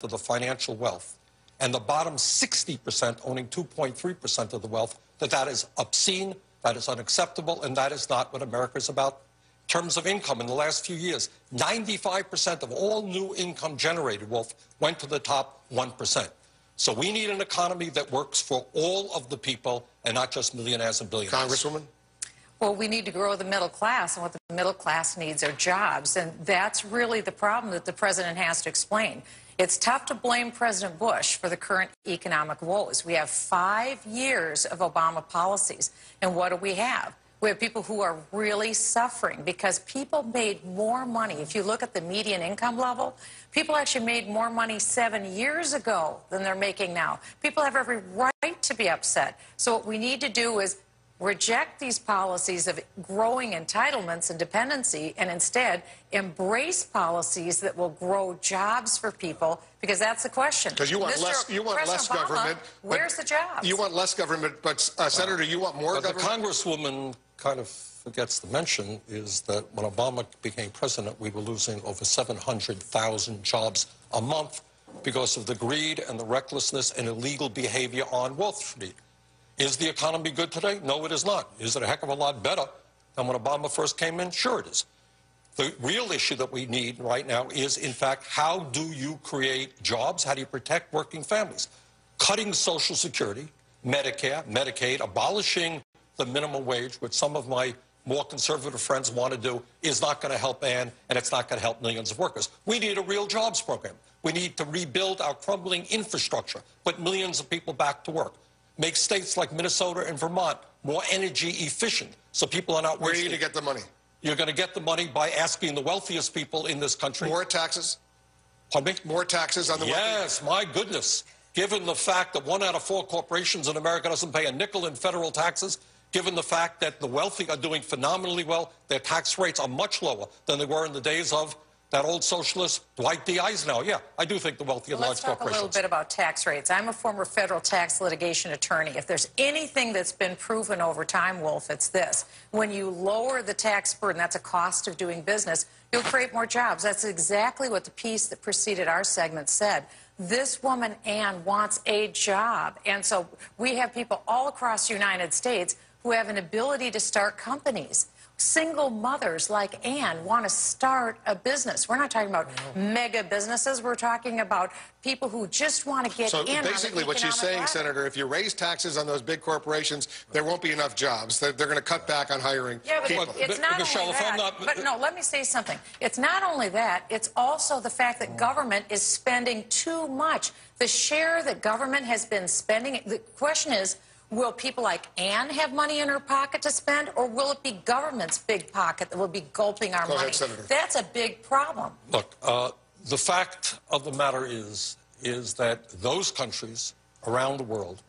of the financial wealth and the bottom 60% owning 2.3% of the wealth, that is obscene, that is unacceptable, and that is not what America is about. In terms of income, in the last few years, 95% of all new income generated, Wolf, went to the top 1%. So we need an economy that works for all of the people and not just millionaires and billionaires. Congresswoman? Well, we need to grow the middle class, and what the middle class needs are jobs. And that's really the problem that the president has to explain. It's tough to blame President Bush for the current economic woes. We have 5 years of Obama policies. And what do we have? We have people who are really suffering because people made more money. If you look at the median income level, people actually made more money 7 years ago than they're making now. People have every right to be upset. So what we need to do is reject these policies of growing entitlements and dependency and instead embrace policies that will grow jobs for people, because that's the question. Because you want less government. Where's the jobs? You want less government, but Senator, you want more government? The Congresswoman kind of forgets to mention is that when Obama became president, we were losing over 700,000 jobs a month because of the greed and the recklessness and illegal behavior on Wall Street. Is the economy good today? No, it is not. Is it a heck of a lot better than when Obama first came in? Sure it is. The real issue that we need right now is, in fact, how do you create jobs? How do you protect working families? Cutting Social Security, Medicare, Medicaid, abolishing the minimum wage, which some of my more conservative friends want to do, is not going to help Ann, and it's not going to help millions of workers. We need a real jobs program. We need to rebuild our crumbling infrastructure, put millions of people back to work. Make states like Minnesota and Vermont more energy efficient so people are not wasting. Where are you going to get the money? You're going to get the money by asking the wealthiest people in this country. More taxes? Pardon me? More taxes on the wealthy? Yes, my goodness. Given the fact that 1 out of 4 corporations in America doesn't pay a nickel in federal taxes, given the fact that the wealthy are doing phenomenally well, their tax rates are much lower than they were in the days of that old socialist Dwight D. Eisenhower. Yeah, I do think the wealthy and large corporations. Let's talk a little bit about tax rates. I'm a former federal tax litigation attorney. If there's anything that's been proven over time, Wolf, it's this. When you lower the tax burden, that's a cost of doing business, you'll create more jobs. That's exactly what the piece that preceded our segment said. This woman, Ann, wants a job. And so we have people all across the United States who have an ability to start companies. Single mothers like Ann want to start a business. We're not talking about mega businesses. We're talking about people who just want to get in. So basically what she's saying, Senator, if you raise taxes on those big corporations, there won't be enough jobs. They're going to cut back on hiring people. But it's not Michele, only that. But no, let me say something. It's not only that. It's also the fact that government is spending too much. The share that government has been spending, the question is, will people like Ann have money in her pocket to spend, or will it be government's big pocket that will be gulping our money? Senator. That's a big problem. Look, the fact of the matter is that those countries around the world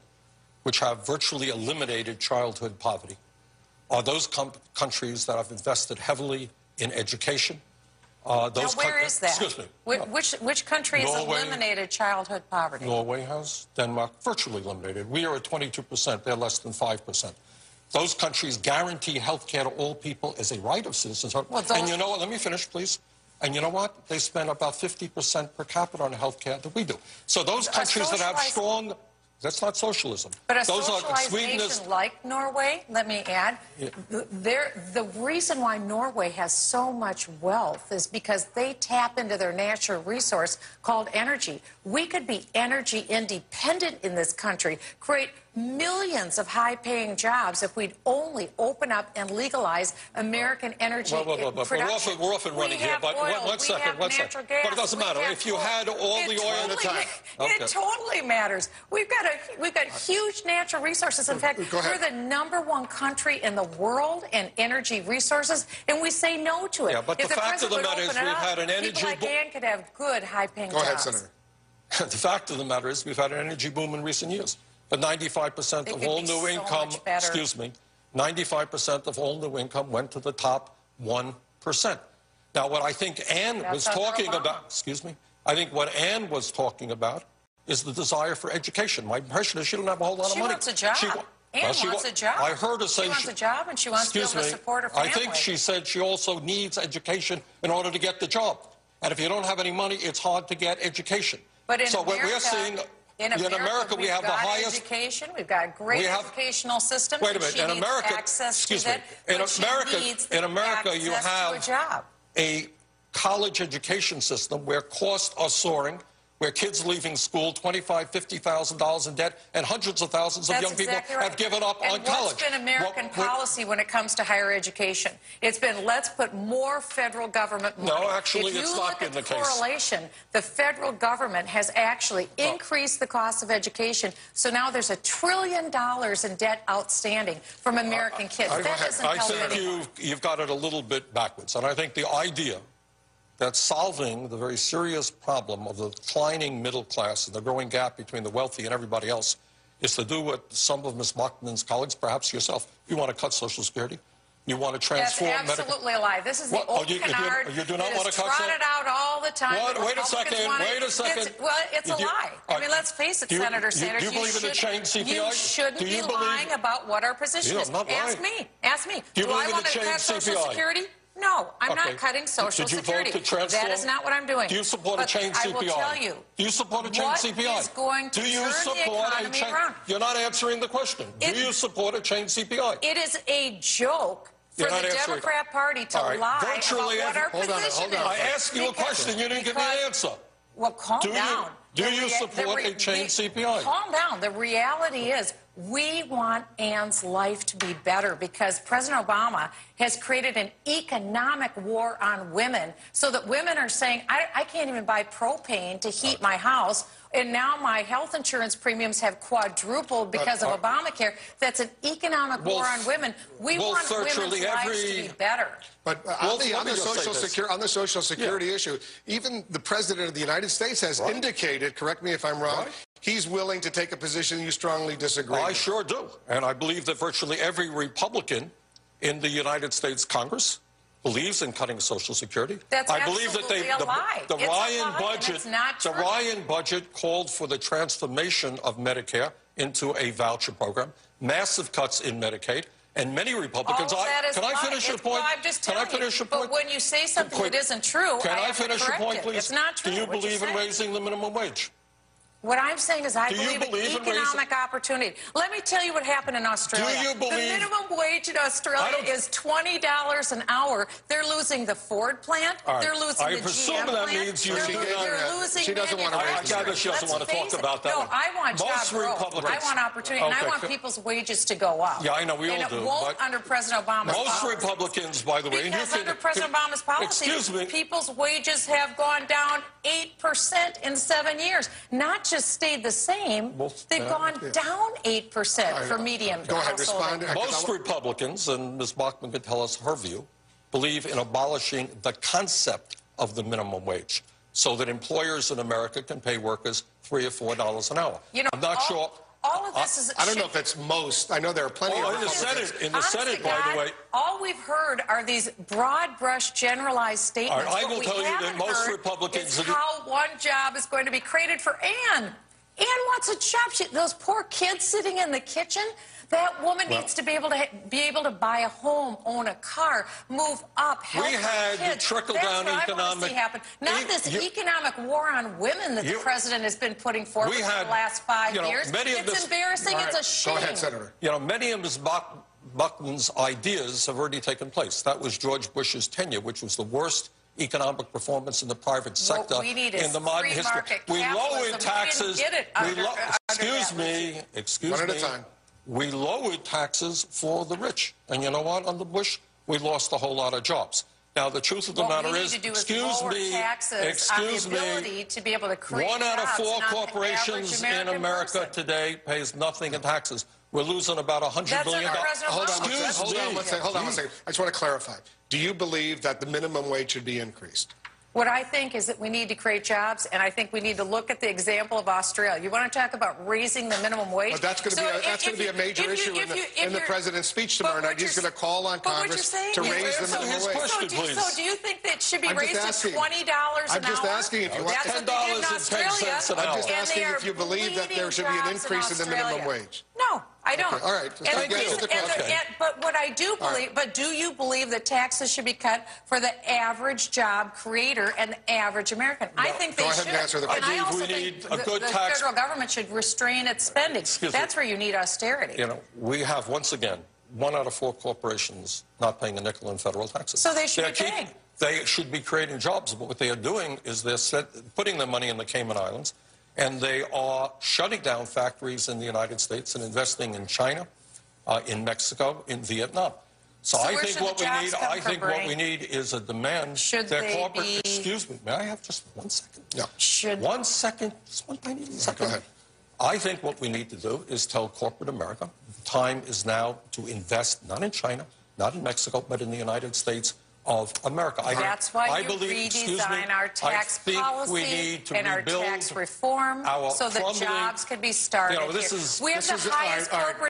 which have virtually eliminated childhood poverty are those countries that have invested heavily in education. Now, where is that? Excuse me. Which country has eliminated childhood poverty? Norway has. Denmark virtually eliminated. We are at 22%. They're less than 5%. Those countries guarantee health care to all people as a right of citizenship. And you know what? Let me finish, please. And you know what? They spend about 50% per capita on health care that we do. So those countries that have strong... That's not socialism. But a socialized nation like Norway, let me add, the reason why Norway has so much wealth is because they tap into their natural resource called energy. We could be energy independent in this country, create millions of high-paying jobs if we'd only open up and legalize American energy production. We're off and running here, but one second. But it doesn't matter. If you had all the oil at the time. It totally matters. We've got huge natural resources. In fact, we're the #1 country in the world in energy resources, and we say no to it. Yeah, but the fact of the matter is we've had an energy boom. People like Ann could have good, high-paying jobs. Go ahead, Senator. The fact of the matter is we've had an energy boom in recent years. But 95% of all new income, 95% of all new income went to the top 1%. Now, what I think Ann was talking about, I think what Ann was talking about is the desire for education. My impression is she doesn't have a whole lot of money. She wants a job. Ann wants a job. I heard her say she wants a job, and she wants to be able to support her family. I think she said she also needs education in order to get the job. And if you don't have any money, it's hard to get education. But in So America, we're seeing, in America, we have the highest education. We've got a great educational system. Wait a minute. She in needs America, access excuse to me. that, In America, you have a job. a college education system where costs are soaring, where kids leaving school $25,000, $50,000 in debt, and hundreds of thousands of young people have given up on college. What's been American policy when it comes to higher education? It's been, let's put more federal government money. No, actually, it's not been the case. If you look at the correlation, the federal government has actually increased the cost of education. So now there's $1 trillion in debt outstanding from American kids. That doesn't help anyone. I think you've got it a little bit backwards. And I think the idea that solving the very serious problem of the declining middle class and the growing gap between the wealthy and everybody else is to do what some of Ms. Bachmann's colleagues, perhaps yourself, you want to cut Social Security. You want to transform That's absolutely a lie. This is the old canard you do not want to cut trotted out all the time. Wait a second. It's a lie. I mean, let's face it, Senator Sanders. Do you believe in the change CPI? You shouldn't be lying about what our position is. Ask me. Ask me. Do I want to cut Social Security? No, I'm not cutting Social Security. That is not what I'm doing. Do you support a change CPI? I will tell you. Do you support a change CPI? What is going to turn the economy around? You're not answering the question. Do you support a change CPI? It is a joke for the Democrat Party to lie about what our position is. I asked you a question. You didn't give me an answer. Well, calm down. Do you support a change CPI? Calm down. The reality is we want Ann's life to be better because President Obama has created an economic war on women so that women are saying, I can't even buy propane to heat my house. And now my health insurance premiums have quadrupled because of Obamacare. That's an economic war on women. We want women's lives to be better. But on the Social Security issue, even the President of the United States has indicated, correct me if I'm wrong, he's willing to take a position you strongly disagree with. I sure do. And I believe that virtually every Republican in the United States Congress believes in cutting Social Security. That's I believe that the Ryan budget called for the transformation of Medicare into a voucher program, massive cuts in Medicaid, and many Republicans. Can I finish your point? Can I finish your point? But when you say something that isn't true, can I finish your point, please? It's not true. Do you believe in raising the minimum wage? What I'm saying is I believe in economic opportunity. Let me tell you what happened in Australia. Do you believe... The minimum wage in Australia is $20 an hour. They're losing the Ford plant. They're losing the GM plant. I presume that means they're losing she doesn't want to raise I gather she doesn't want to talk about that. No, I want job growth. I want opportunity, and I want people's wages to go up. Yeah, I know, we all do. And it won't under President Obama's policy. Most Republicans, by the way... Because under President Obama's policy, people's wages have gone down 8% in 7 years. Not just stayed the same. They've gone down 8% for medium. Go ahead, respond. Most Republicans, and Ms. Bachmann could tell us her view, believe in abolishing the concept of the minimum wage so that employers in America can pay workers $3 or $4 an hour. You know, I'm not sure. All of this is... I don't know if it's most. I know there are plenty of Republicans. In the Senate, by the way... All we've heard are these broad-brush, generalized statements. I will tell you that most Republicans... is how one job is going to be created for Ann. Ann wants a job. Those poor kids sitting in the kitchen, that woman needs to be able to buy a home, own a car, move up, help her kids. We had trickle-down economic... That's what I want to see happen. Not this economic war on women that the president has been putting forward for the last 5 years. It's embarrassing. It's a shame. Go ahead, Senator. You know, many of Ms. Bachmann's ideas have already taken place. That was George Bush's tenure, which was the worst economic performance in the private sector in the modern history. We lowered taxes. Excuse me. We lowered taxes for the rich. And you know what? Under Bush, we lost a whole lot of jobs. Now, the truth of the matter is, excuse me, to be able to create 1 out of 4 jobs, corporations in America today pays nothing in taxes. We're losing about $100 billion. Hold on one second. I just want to clarify. Do you believe that the minimum wage should be increased? What I think is that we need to create jobs, and I think we need to look at the example of Australia. You want to talk about raising the minimum wage? But that's going to be a major issue in the president's speech tomorrow night. He's going to call on Congress to raise the minimum wage. So do you think that it should be raised to $20 an hour? I'm just asking if you want $10.10 an hour. I'm just asking if you believe that there should be an increase in the minimum wage. No. I don't. Okay, all right. But what I do believe, right. but do you believe that taxes should be cut for the average job creator and the average American? I think they go ahead should. and answer the question. And I also we think need a good tax. federal government should restrain its spending. That's where you need austerity. You know, we have, once again, 1 out of 4 corporations not paying a nickel in federal taxes. So they should be paying. They should be creating jobs, but what they are doing is they're putting their money in the Cayman Islands, and they are shutting down factories in the United States and investing in China, in Mexico, in Vietnam. So I think what we need is a demand. Should they be... Excuse me, may I have just 1 second? No. Should... 1 second, just one tiny second. Go ahead. I think what we need to do is tell corporate America the time is now to invest not in China, not in Mexico, but in the United States of America. That's why you redesign our tax policy and our tax reform so that jobs can be started here. We have the highest corporate